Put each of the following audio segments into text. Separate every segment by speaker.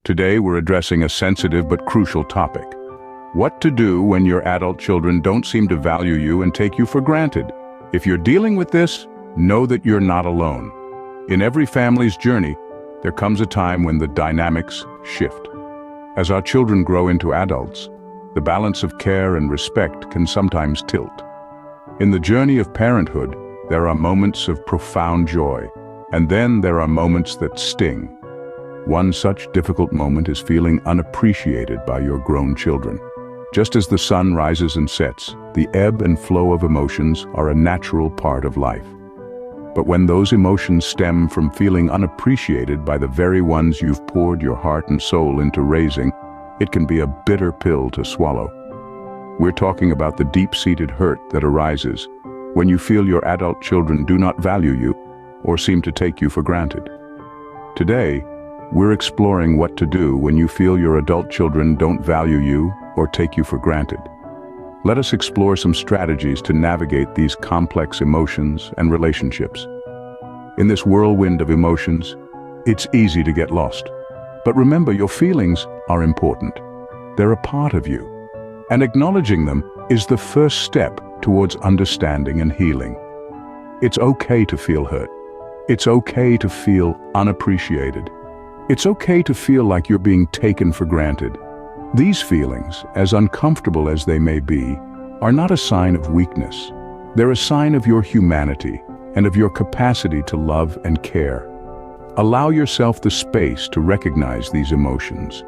Speaker 1: Today we're addressing a sensitive but crucial topic. What to do when your adult children don't seem to value you and take you for granted. If you're dealing with this, know that you're not alone. In every family's journey, there comes a time when the dynamics shift. As our children grow into adults, the balance of care and respect can sometimes tilt. In the journey of parenthood, there are moments of profound joy, and then there are moments that sting. One such difficult moment is feeling unappreciated by your grown children. Just as the sun rises and sets, the ebb and flow of emotions are a natural part of life. But when those emotions stem from feeling unappreciated by the very ones you've poured your heart and soul into raising, it can be a bitter pill to swallow. We're talking about the deep-seated hurt that arises when you feel your adult children do not value you or seem to take you for granted. Today, we're exploring what to do when you feel your adult children don't value you or take you for granted. Let us explore some strategies to navigate these complex emotions and relationships. In this whirlwind of emotions, it's easy to get lost. But remember, your feelings are important. They're a part of you. And acknowledging them is the first step towards understanding and healing. It's okay to feel hurt. It's okay to feel unappreciated. It's okay to feel like you're being taken for granted. These feelings, as uncomfortable as they may be, are not a sign of weakness. They're a sign of your humanity and of your capacity to love and care. Allow yourself the space to recognize these emotions.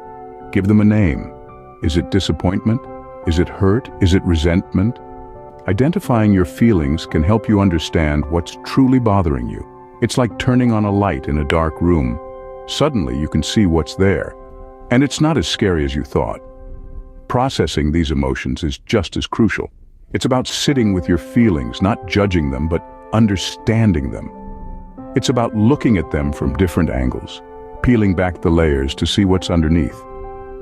Speaker 1: Give them a name. Is it disappointment? Is it hurt? Is it resentment? Identifying your feelings can help you understand what's truly bothering you. It's like turning on a light in a dark room. Suddenly you can see what's there, and it's not as scary as you thought. Processing these emotions is just as crucial. It's about sitting with your feelings, not judging them, but understanding them. It's about looking at them from different angles, peeling back the layers to see what's underneath.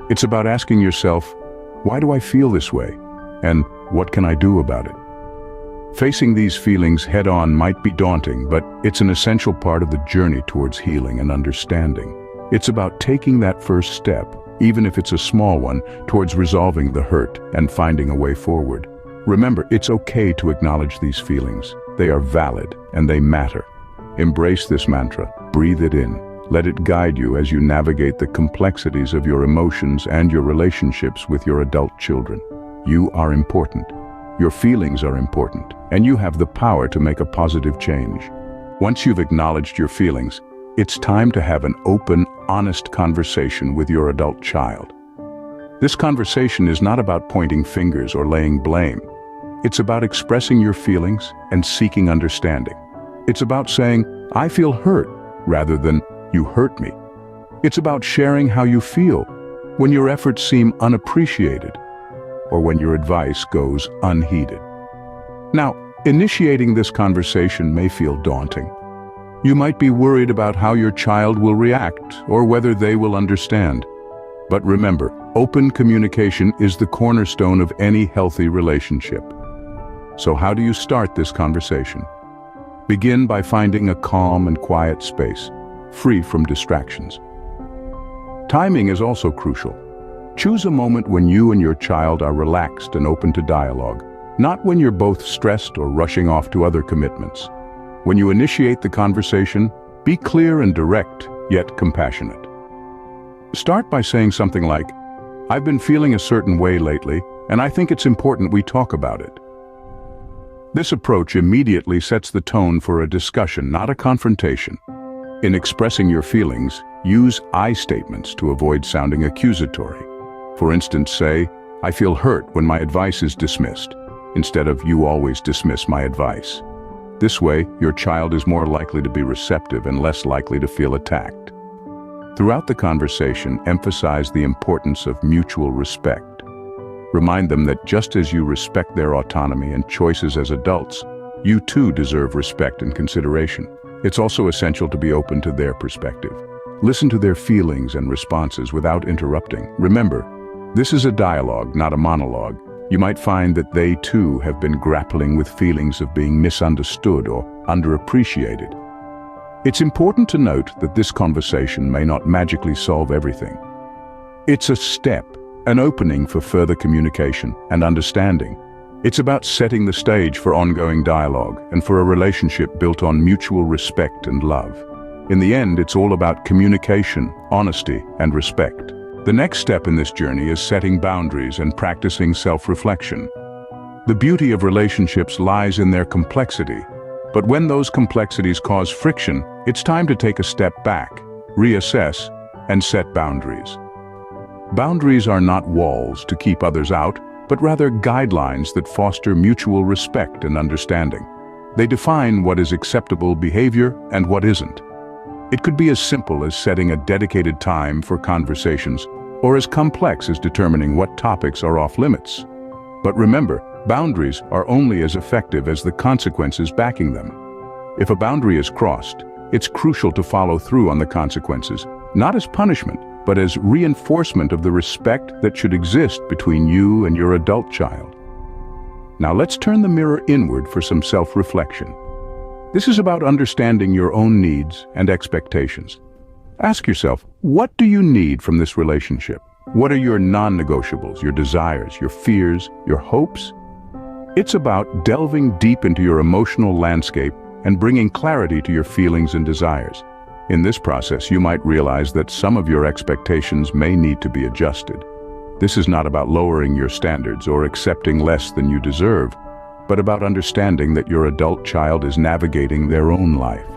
Speaker 1: It's about asking yourself, why do I feel this way? And what can I do about it? Facing these feelings head-on might be daunting, but it's an essential part of the journey towards healing and understanding. It's about taking that first step, even if it's a small one, towards resolving the hurt and finding a way forward. Remember, it's okay to acknowledge these feelings. They are valid and they matter. Embrace this mantra, breathe it in. Let it guide you as you navigate the complexities of your emotions and your relationships with your adult children. You are important. Your feelings are important, and you have the power to make a positive change. Once you've acknowledged your feelings, it's time to have an open, honest conversation with your adult child. This conversation is not about pointing fingers or laying blame. It's about expressing your feelings and seeking understanding. It's about saying, I feel hurt, rather than, you hurt me. It's about sharing how you feel when your efforts seem unappreciated or when your advice goes unheeded. Now, initiating this conversation may feel daunting. You might be worried about how your child will react or whether they will understand. But remember, open communication is the cornerstone of any healthy relationship. So how do you start this conversation? Begin by finding a calm and quiet space, free from distractions. Timing is also crucial. Choose a moment when you and your child are relaxed and open to dialogue, not when you're both stressed or rushing off to other commitments. When you initiate the conversation, be clear and direct, yet compassionate. Start by saying something like, I've been feeling a certain way lately, and I think it's important we talk about it. This approach immediately sets the tone for a discussion, not a confrontation. In expressing your feelings, use I statements to avoid sounding accusatory. For instance, say, I feel hurt when my advice is dismissed, instead of you always dismiss my advice. This way, your child is more likely to be receptive and less likely to feel attacked. Throughout the conversation, emphasize the importance of mutual respect. Remind them that just as you respect their autonomy and choices as adults, you too deserve respect and consideration. It's also essential to be open to their perspective. Listen to their feelings and responses without interrupting. Remember, this is a dialogue, not a monologue. You might find that they too have been grappling with feelings of being misunderstood or underappreciated. It's important to note that this conversation may not magically solve everything. It's a step, an opening for further communication and understanding. It's about setting the stage for ongoing dialogue and for a relationship built on mutual respect and love. In the end, it's all about communication, honesty, and respect. The next step in this journey is setting boundaries and practicing self-reflection. The beauty of relationships lies in their complexity, but when those complexities cause friction, it's time to take a step back, reassess, and set boundaries. Boundaries are not walls to keep others out, but rather guidelines that foster mutual respect and understanding. They define what is acceptable behavior and what isn't. It could be as simple as setting a dedicated time for conversations, or as complex as determining what topics are off limits. But remember, boundaries are only as effective as the consequences backing them. If a boundary is crossed, it's crucial to follow through on the consequences, not as punishment, but as reinforcement of the respect that should exist between you and your adult child. Now let's turn the mirror inward for some self-reflection. This is about understanding your own needs and expectations. Ask yourself, what do you need from this relationship? What are your non-negotiables, your desires, your fears, your hopes? It's about delving deep into your emotional landscape and bringing clarity to your feelings and desires. In this process, you might realize that some of your expectations may need to be adjusted. This is not about lowering your standards or accepting less than you deserve, but about understanding that your adult child is navigating their own life,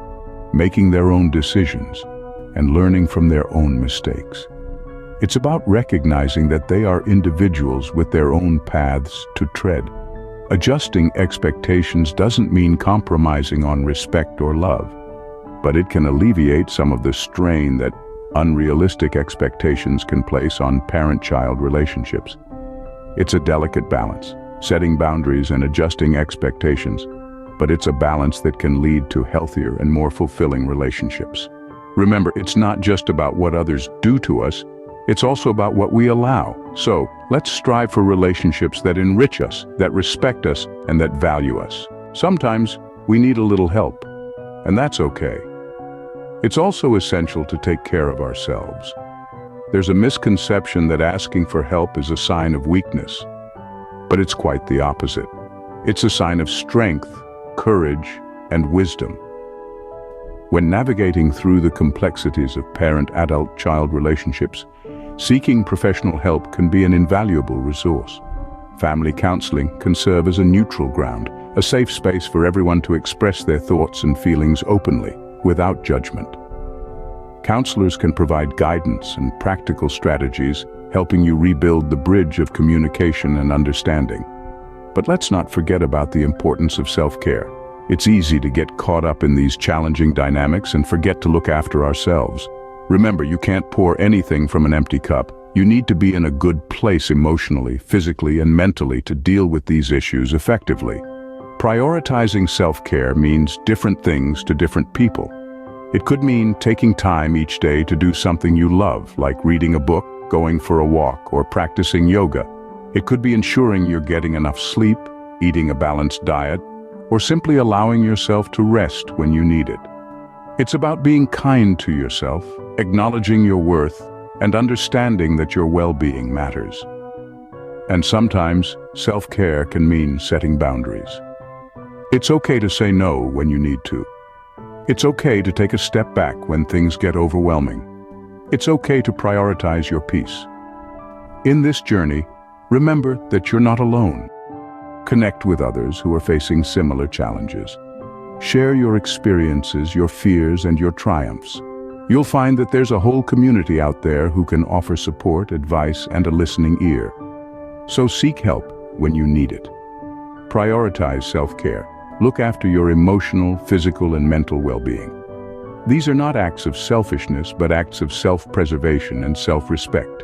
Speaker 1: making their own decisions, and learning from their own mistakes. It's about recognizing that they are individuals with their own paths to tread. Adjusting expectations doesn't mean compromising on respect or love, but it can alleviate some of the strain that unrealistic expectations can place on parent-child relationships. It's a delicate balance, setting boundaries and adjusting expectations, but it's a balance that can lead to healthier and more fulfilling relationships. Remember, it's not just about what others do to us, it's also about what we allow. So, let's strive for relationships that enrich us, that respect us, and that value us. Sometimes we need a little help, and that's okay. It's also essential to take care of ourselves. There's a misconception that asking for help is a sign of weakness, but it's quite the opposite. It's a sign of strength, courage, and wisdom. When navigating through the complexities of parent-adult-child relationships, seeking professional help can be an invaluable resource. Family counseling can serve as a neutral ground, a safe space for everyone to express their thoughts and feelings openly, without judgment. Counselors can provide guidance and practical strategies, helping you rebuild the bridge of communication and understanding. But let's not forget about the importance of self-care. It's easy to get caught up in these challenging dynamics and forget to look after ourselves. Remember, you can't pour anything from an empty cup. You need to be in a good place emotionally, physically, and mentally to deal with these issues effectively. Prioritizing self-care means different things to different people. It could mean taking time each day to do something you love, like reading a book, going for a walk, or practicing yoga. It could be ensuring you're getting enough sleep, eating a balanced diet, or simply allowing yourself to rest when you need it. It's about being kind to yourself, acknowledging your worth, and understanding that your well-being matters. And sometimes, self-care can mean setting boundaries. It's okay to say no when you need to. It's okay to take a step back when things get overwhelming. It's okay to prioritize your peace. In this journey, remember that you're not alone. Connect with others who are facing similar challenges. Share your experiences, your fears, and your triumphs. You'll find that there's a whole community out there who can offer support, advice, and a listening ear. So seek help when you need it. Prioritize self-care. Look after your emotional, physical, and mental well-being. These are not acts of selfishness, but acts of self-preservation and self-respect.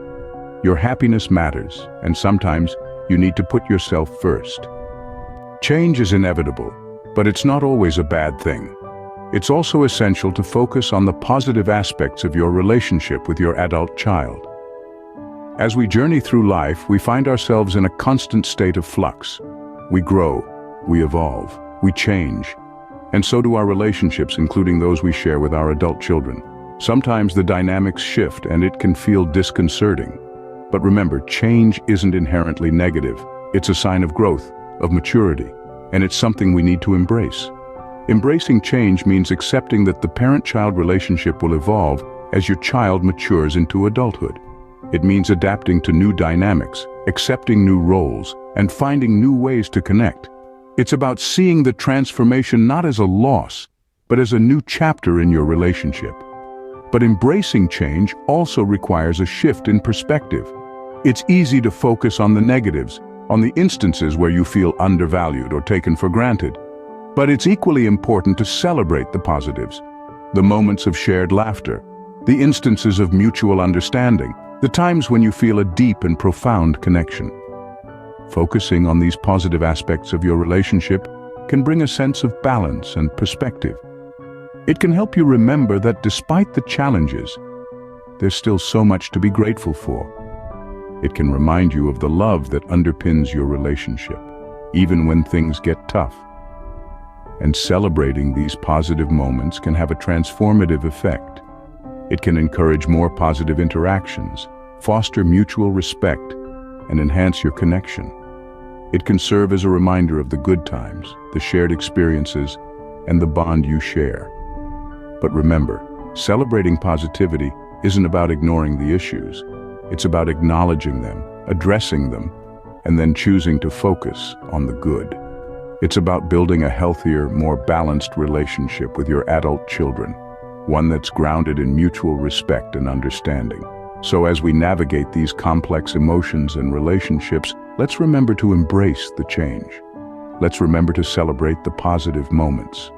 Speaker 1: Your happiness matters, and sometimes you need to put yourself first. Change is inevitable, but it's not always a bad thing. It's also essential to focus on the positive aspects of your relationship with your adult child. As we journey through life, we find ourselves in a constant state of flux. We grow, we evolve, we change, and so do our relationships, including those we share with our adult children. Sometimes the dynamics shift and it can feel disconcerting. But remember, change isn't inherently negative. It's a sign of growth, of maturity, and it's something we need to embrace. Embracing change means accepting that the parent-child relationship will evolve as your child matures into adulthood. It means adapting to new dynamics, accepting new roles, and finding new ways to connect. It's about seeing the transformation not as a loss, but as a new chapter in your relationship. But embracing change also requires a shift in perspective. It's easy to focus on the negatives, on the instances where you feel undervalued or taken for granted. But it's equally important to celebrate the positives, the moments of shared laughter, the instances of mutual understanding, the times when you feel a deep and profound connection. Focusing on these positive aspects of your relationship can bring a sense of balance and perspective. It can help you remember that despite the challenges, there's still so much to be grateful for. It can remind you of the love that underpins your relationship, even when things get tough. And celebrating these positive moments can have a transformative effect. It can encourage more positive interactions, foster mutual respect, and enhance your connection. It can serve as a reminder of the good times, the shared experiences, and the bond you share. But remember, celebrating positivity isn't about ignoring the issues. It's about acknowledging them, addressing them, and then choosing to focus on the good. It's about building a healthier, more balanced relationship with your adult children, one that's grounded in mutual respect and understanding. So as we navigate these complex emotions and relationships, let's remember to embrace the change. Let's remember to celebrate the positive moments.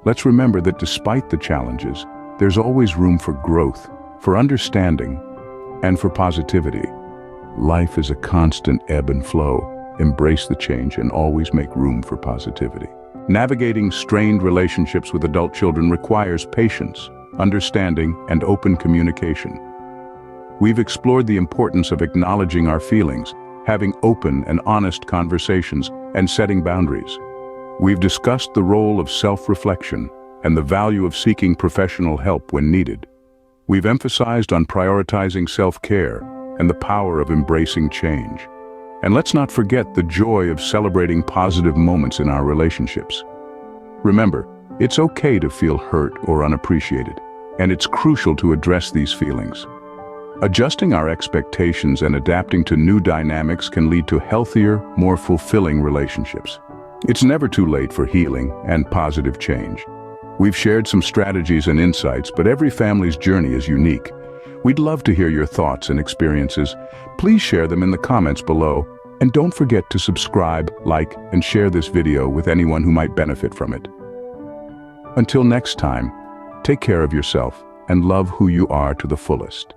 Speaker 1: Let's remember that despite the challenges, there's always room for growth, for understanding, and for positivity. Life is a constant ebb and flow. Embrace the change and always make room for positivity. Navigating strained relationships with adult children requires patience, understanding, and open communication. We've explored the importance of acknowledging our feelings, having open and honest conversations, and setting boundaries. We've discussed the role of self-reflection and the value of seeking professional help when needed. We've emphasized on prioritizing self-care and the power of embracing change. And let's not forget the joy of celebrating positive moments in our relationships. Remember, it's okay to feel hurt or unappreciated, and it's crucial to address these feelings. Adjusting our expectations and adapting to new dynamics can lead to healthier, more fulfilling relationships. It's never too late for healing and positive change. We've shared some strategies and insights, but every family's journey is unique. We'd love to hear your thoughts and experiences. Please share them in the comments below, and don't forget to subscribe, like, and share this video with anyone who might benefit from it. Until next time, take care of yourself and love who you are to the fullest.